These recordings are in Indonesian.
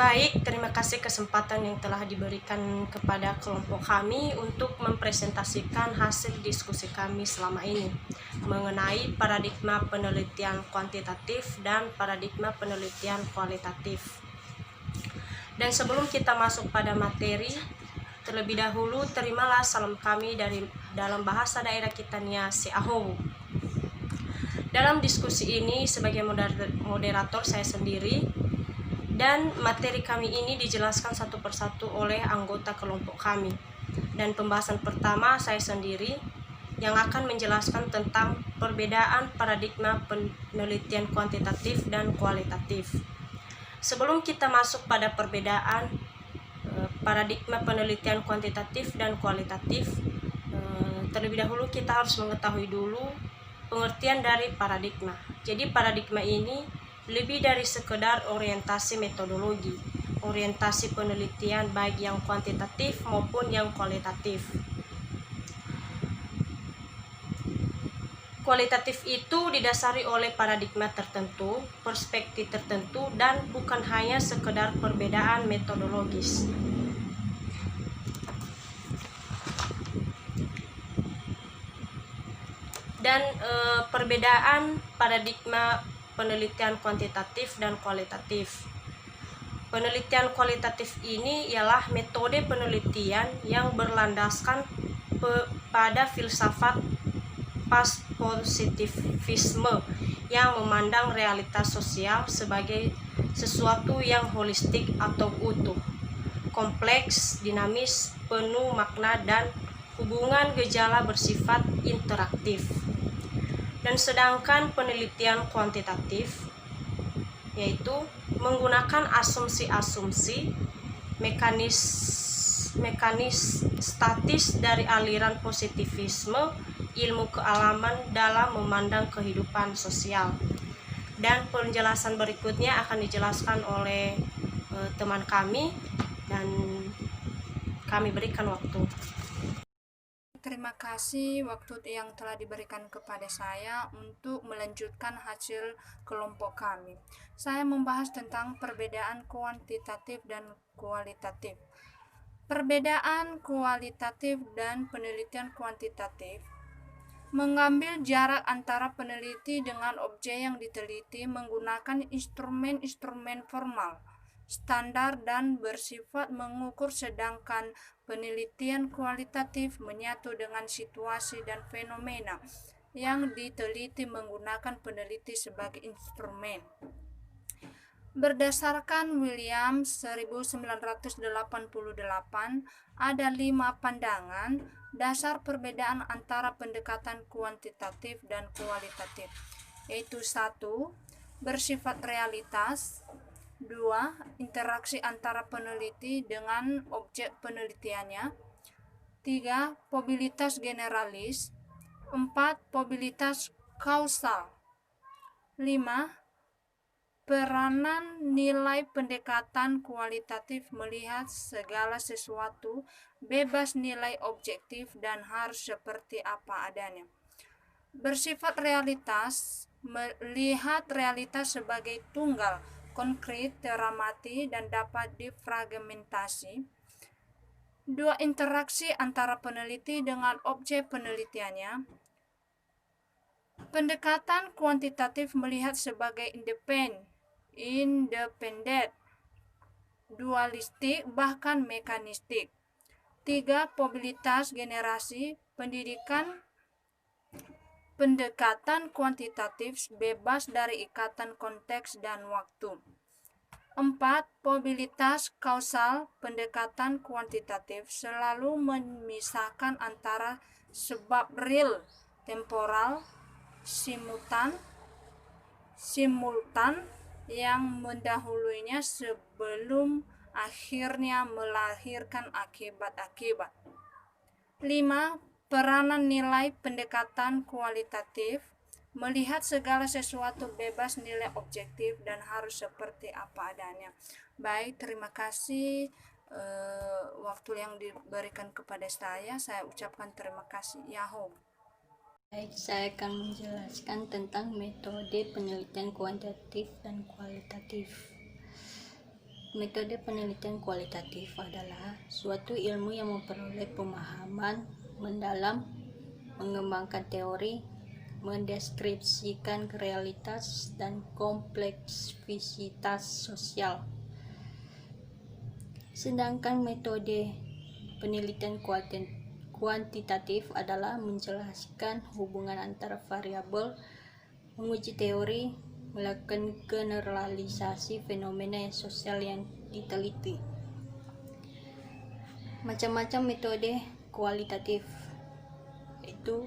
Baik, terima kasih kesempatan yang telah diberikan kepada kelompok kami untuk mempresentasikan hasil diskusi kami selama ini mengenai paradigma penelitian kuantitatif dan paradigma penelitian kualitatif. Dan sebelum kita masuk pada materi, terlebih dahulu terimalah salam kami dari dalam bahasa daerah kita nia Seahow. Dalam diskusi ini sebagai moderator saya sendiri, dan materi kami ini dijelaskan satu persatu oleh anggota kelompok kami. Dan pembahasan pertama saya sendiri yang akan menjelaskan tentang perbedaan paradigma penelitian kuantitatif dan kualitatif. Sebelum kita masuk pada perbedaan paradigma penelitian kuantitatif dan kualitatif, terlebih dahulu kita harus mengetahui dulu pengertian dari paradigma. Jadi paradigma ini lebih dari sekedar orientasi metodologi, orientasi penelitian baik yang kuantitatif maupun yang kualitatif. Kualitatif itu didasari oleh paradigma tertentu, perspektif tertentu, dan bukan hanya sekedar perbedaan metodologis. Dan perbedaan paradigma penelitian kuantitatif dan kualitatif. Penelitian kualitatif ini ialah metode penelitian yang berlandaskan pada filsafat positivisme yang memandang realitas sosial sebagai sesuatu yang holistik atau utuh, kompleks, dinamis, penuh makna, dan hubungan gejala bersifat interaktif. Dan sedangkan penelitian kuantitatif yaitu menggunakan asumsi-asumsi mekanis statis dari aliran positivisme ilmu kealaman dalam memandang kehidupan sosial. Dan penjelasan berikutnya akan dijelaskan oleh teman kami dan kami berikan waktu. Terima kasih waktu yang telah diberikan kepada saya untuk melanjutkan hasil kelompok kami. Saya membahas tentang perbedaan kuantitatif dan kualitatif. Perbedaan kualitatif dan penelitian kuantitatif mengambil jarak antara peneliti dengan objek yang diteliti menggunakan instrumen-instrumen formal, standar dan bersifat mengukur, sedangkan penelitian kualitatif menyatu dengan situasi dan fenomena yang diteliti menggunakan peneliti sebagai instrumen. Berdasarkan Williams 1988, ada 5 pandangan dasar perbedaan antara pendekatan kuantitatif dan kualitatif, yaitu 1. Bersifat realitas, 2. Interaksi antara peneliti dengan objek penelitiannya, 3. Probabilitas generalis, 4. Probabilitas kausal, 5. Peranan nilai pendekatan kualitatif melihat segala sesuatu bebas nilai objektif dan harus seperti apa adanya. Bersifat realitas, melihat realitas sebagai tunggal, konkret, teramati, dan dapat difragmentasi. 2. Interaksi antara peneliti dengan objek penelitiannya. Pendekatan kuantitatif melihat sebagai independen, dualistik, bahkan mekanistik. 3. Probabilitas generasi, pendekatan kuantitatif bebas dari ikatan konteks dan waktu. 4. Probabilitas kausal, pendekatan kuantitatif selalu memisahkan antara sebab real, temporal, simultan yang mendahulunya sebelum akhirnya melahirkan akibat-akibat. 5. Peranan nilai pendekatan kualitatif melihat segala sesuatu bebas nilai objektif dan harus seperti apa adanya. Baik, terima kasih waktu yang diberikan kepada saya ucapkan terima kasih. Yahoo. Baik, saya akan menjelaskan tentang metode penelitian kuantitatif dan kualitatif. Metode penelitian kuantitatif adalah metode penelitian yang menggunakan metode kuantitatif. Metode kualitatif adalah metode penelitian yang menggunakan metode kualitatif. Metode kuantitatif adalah metode penelitian yang menggunakan metode kualitatif. Metode kuantitatif adalah metode penelitian yang menggunakan metode kualitatif. Metode penelitian kualitatif adalah suatu ilmu yang memperoleh pemahaman mendalam, mengembangkan teori, mendeskripsikan realitas dan kompleksitas sosial. Sedangkan metode penelitian kuantitatif adalah menjelaskan hubungan antara variabel, menguji teori, melakukan generalisasi fenomena sosial yang diteliti. Macam-macam metode kualitatif, yaitu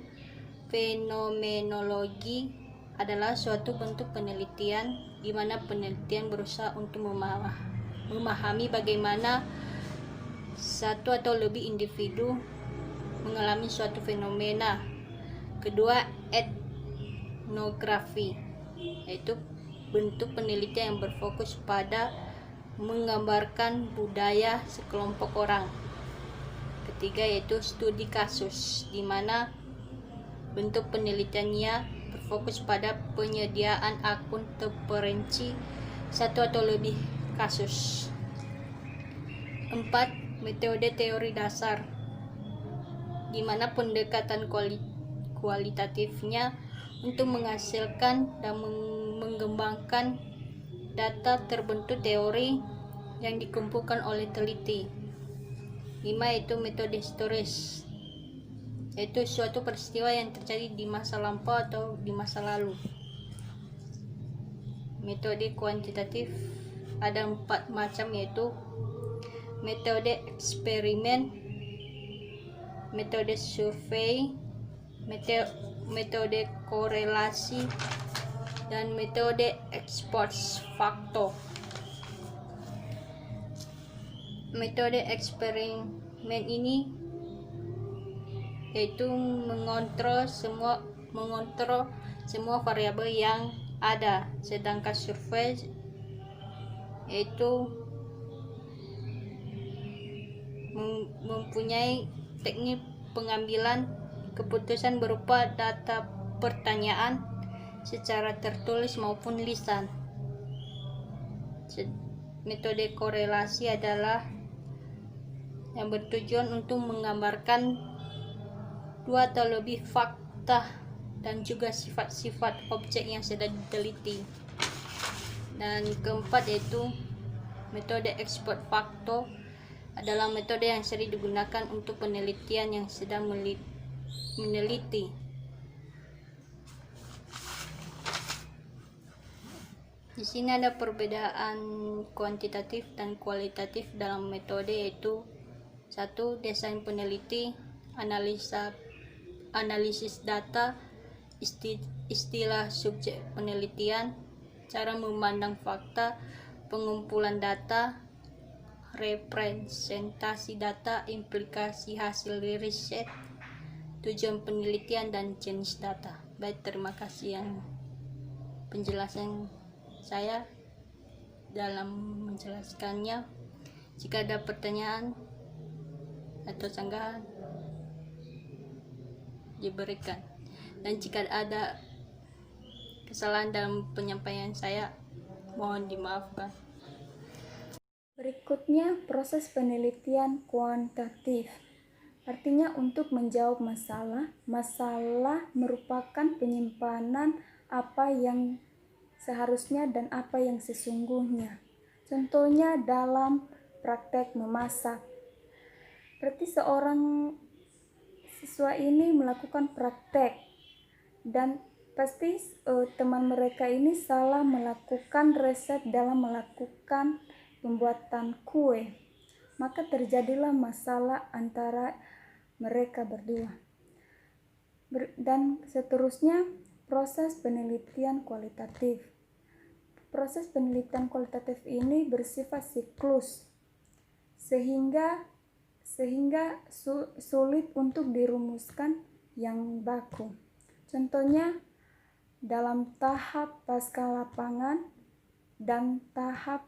fenomenologi adalah suatu bentuk penelitian di mana penelitian berusaha untuk memahami bagaimana satu atau lebih individu mengalami suatu fenomena. Kedua, etnografi, yaitu bentuk penelitian yang berfokus pada menggambarkan budaya sekelompok orang. Ketiga, yaitu studi kasus, di mana bentuk penelitiannya berfokus pada penyediaan akun terperinci satu atau lebih kasus. 4. Metode teori dasar, di mana pendekatan kualitatifnya untuk menghasilkan dan mengembangkan data terbentuk teori yang dikumpulkan oleh teliti. 5. Yaitu metode historis, yaitu suatu peristiwa yang terjadi di masa lampau atau di masa lalu. Metode kuantitatif ada 4 macam, yaitu metode eksperimen, metode survei, metode korelasi, dan metode ex-post facto. Metode eksperimen ini yaitu mengontrol semua variabel yang ada, sedangkan survei yaitu mempunyai teknik pengambilan keputusan berupa data pertanyaan secara tertulis maupun lisan. Metode korelasi adalah yang bertujuan untuk menggambarkan dua atau lebih fakta dan juga sifat-sifat objek yang sedang diteliti. Dan keempat, yaitu metode ex-post facto, adalah metode yang sering digunakan untuk penelitian yang sedang meneliti. Di sini ada perbedaan kuantitatif dan kualitatif dalam metode, yaitu 1. Desain peneliti, analisis data, istilah subjek penelitian, cara memandang fakta, pengumpulan data, representasi data, implikasi hasil riset, tujuan penelitian, dan jenis data. Baik, terima kasih yang penjelasan saya dalam menjelaskannya. Jika ada pertanyaan atau sanggahan diberikan, dan jika ada kesalahan dalam penyampaian saya, mohon dimaafkan. Berikutnya, proses penelitian kuantitatif. Artinya untuk menjawab masalah. Masalah merupakan penyimpanan apa yang seharusnya dan apa yang sesungguhnya. Contohnya dalam praktek memasak. Berarti seorang siswa ini melakukan praktek dan pasti teman mereka ini salah melakukan resep dalam melakukan pembuatan kue, maka terjadilah masalah antara mereka berdua. Dan seterusnya, proses penelitian kualitatif. Proses penelitian kualitatif ini bersifat siklus, sehingga sulit untuk dirumuskan yang baku. Contohnya dalam tahap pasca lapangan dan tahap